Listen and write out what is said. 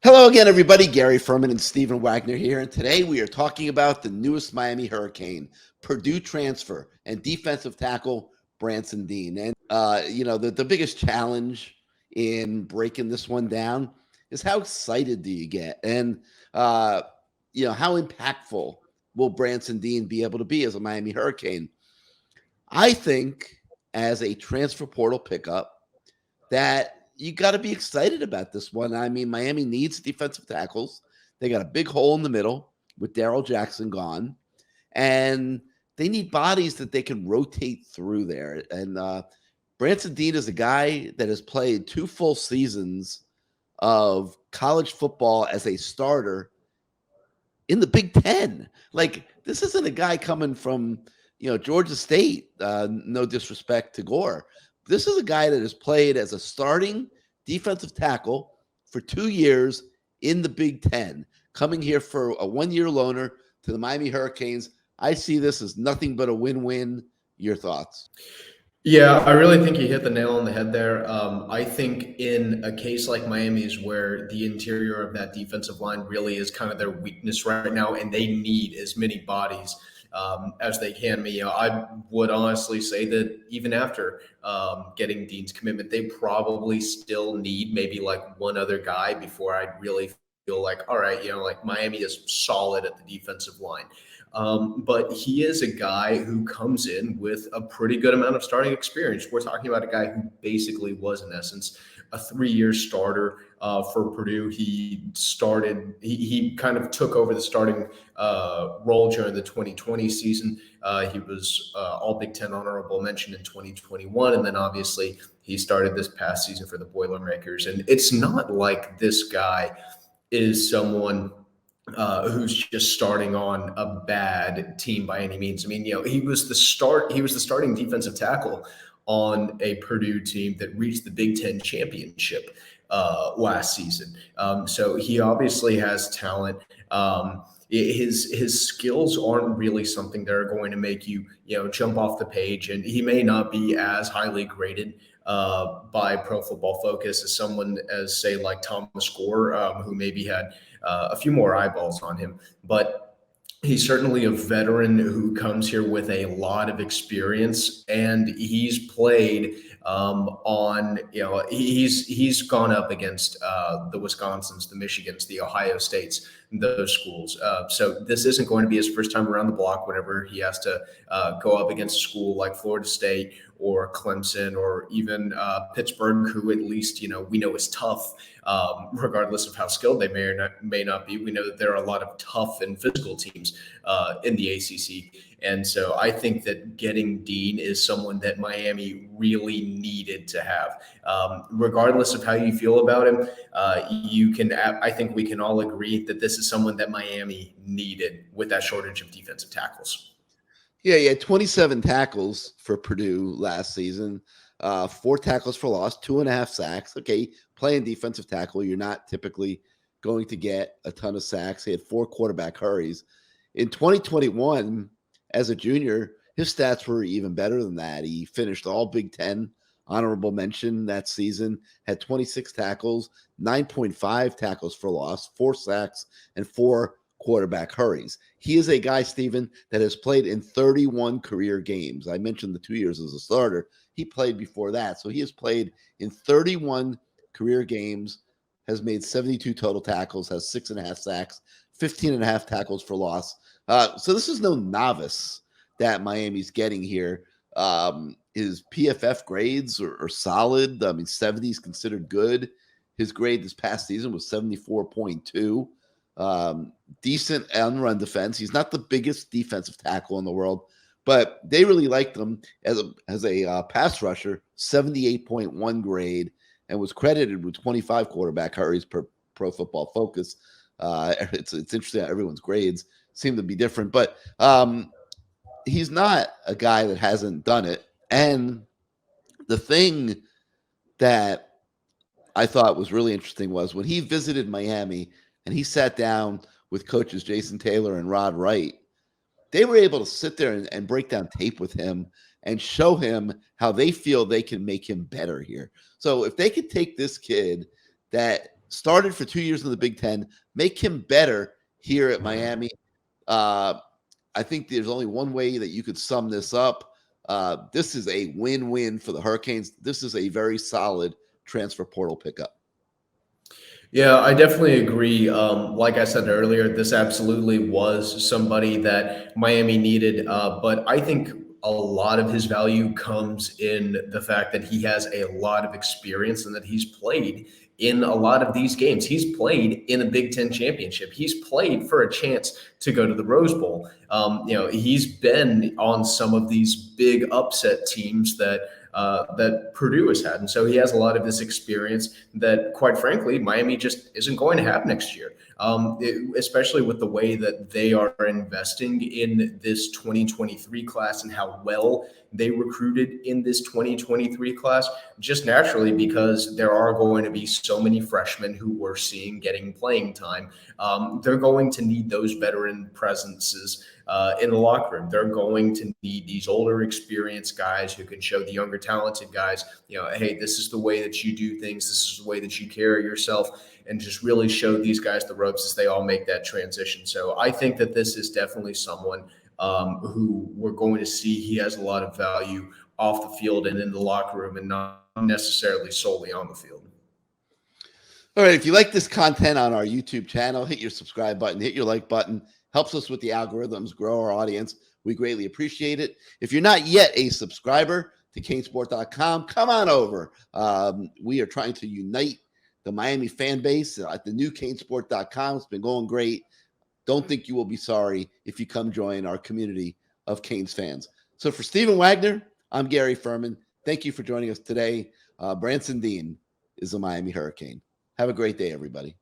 Hello again, everybody. Gary Ferman and Stephen Wagner here, and today we are talking about the newest Miami Hurricane, Purdue transfer and defensive tackle Branson Deen. And the biggest challenge in breaking this one down is how excited do you get, and how impactful will Branson Deen be able to be as a Miami Hurricane? I think as a transfer portal pickup that you got to be excited about this one. I mean, Miami needs defensive tackles. They got a big hole in the middle with Daryl Jackson gone, and they need bodies that they can rotate through there. And Branson Deen is a guy that has played 2 full seasons of college football as a starter in the Big Ten. Like, this isn't a guy coming from, Georgia State. No disrespect to Gore. This is a guy that has played as a starting defensive tackle for 2 years in the Big Ten, coming here for a 1-year loaner to the Miami Hurricanes. I see this as nothing but a win-win. Your thoughts? Yeah, I really think you hit the nail on the head there. I think in a case like Miami's, where the interior of that defensive line really is kind of their weakness right now, and they need as many bodies as they can. I would honestly say that even after getting Deen's commitment, they probably still need maybe like one other guy before I'd really feel like, all right, like Miami is solid at the defensive line. But he is a guy who comes in with a pretty good amount of starting experience. We're talking about a guy who basically was, in essence, a 3-year starter for Purdue. He kind of took over the starting role during the 2020 season. He was all Big Ten honorable mention in 2021. And then obviously he started this past season for the Boilermakers. And it's not like this guy is someone who's just starting on a bad team by any means. I mean, he was the starting defensive tackle on a Purdue team that reached the Big Ten championship last season. So he obviously has talent. His skills aren't really something that are going to make you, jump off the page, and he may not be as highly graded by Pro Football Focus as someone as, say, like Thomas Gore, who maybe had a few more eyeballs on him. But he's certainly a veteran who comes here with a lot of experience, and he's played he's gone up against the Wisconsins, the Michigans, the Ohio States, those schools. So this isn't going to be his first time around the block whenever he has to go up against a school like Florida State or Clemson or even Pittsburgh, who at least, we know is tough, regardless of how skilled they may not be. We know that there are a lot of tough and physical teams in the ACC. And so I think that getting Deen is someone that Miami really needed to have. Regardless of how you feel about him, I think we can all agree that this is someone that Miami needed with that shortage of defensive tackles. Yeah, he had 27 tackles for Purdue last season, 4 tackles for loss, 2.5 sacks. Okay, playing defensive tackle, you're not typically going to get a ton of sacks. He had 4 quarterback hurries. In 2021, as a junior, his stats were even better than that. He finished all Big Ten honorable mention that season, had 26 tackles, 9.5 tackles for loss, 4 sacks, and 4 quarterback hurries. He is a guy, Stephen, that has played in 31 career games. I mentioned the 2 years as a starter. He played before that. So he has played in 31 career games, has made 72 total tackles, has 6.5 sacks, 15.5 tackles for loss. So this is no novice that Miami's getting here. His PFF grades are solid. I mean, 70 is considered good. His grade this past season was 74.2. Decent on-run defense. He's not the biggest defensive tackle in the world, but they really liked him as a pass rusher, 78.1 grade, and was credited with 25 quarterback hurries per Pro Football Focus. It's interesting how everyone's grades seem to be different, but he's not a guy that hasn't done it. And the thing that I thought was really interesting was when he visited Miami and he sat down with coaches Jason Taylor and Rod Wright, they were able to sit there and break down tape with him and show him how they feel they can make him better here. So if they could take this kid that started for 2 years in the Big Ten. Make him better here at Miami. I think there's only one way that you could sum this up. This is a win-win for the Hurricanes. This is a very solid transfer portal pickup. Yeah, I definitely agree. Like I said earlier, this absolutely was somebody that Miami needed. But I think a lot of his value comes in the fact that he has a lot of experience and that he's played in a lot of these games. He's played in a Big Ten championship. He's played for a chance to go to the Rose Bowl. He's been on some of these big upset teams that Purdue has had. And so he has a lot of this experience that, quite frankly, Miami just isn't going to have next year, especially with the way that they are investing in this 2023 class and how well they recruited in this 2023 class, just naturally because there are going to be so many freshmen who we're seeing getting playing time. They're going to need those veteran presences in the locker room. They're going to need these older, experienced guys who can show the younger, talented guys, hey, this is the way that you do things. This is the way that you carry yourself, and just really show these guys the ropes as they all make that transition. So I think that this is definitely someone who we're going to see. He has a lot of value off the field and in the locker room, and not necessarily solely on the field. All right, if you like this content on our YouTube channel, hit your subscribe button, hit your like button. Helps us with the algorithms, grow our audience. We greatly appreciate it. If you're not yet a subscriber to canesport.com, come on over. We are trying to unite the Miami fan base at the new canesport.com. It's been going great. Don't think you will be sorry if you come join our community of Canes fans. So for Stephen Wagner, I'm Gary Ferman. Thank you for joining us today. Branson Deen is a Miami Hurricane. Have a great day, everybody.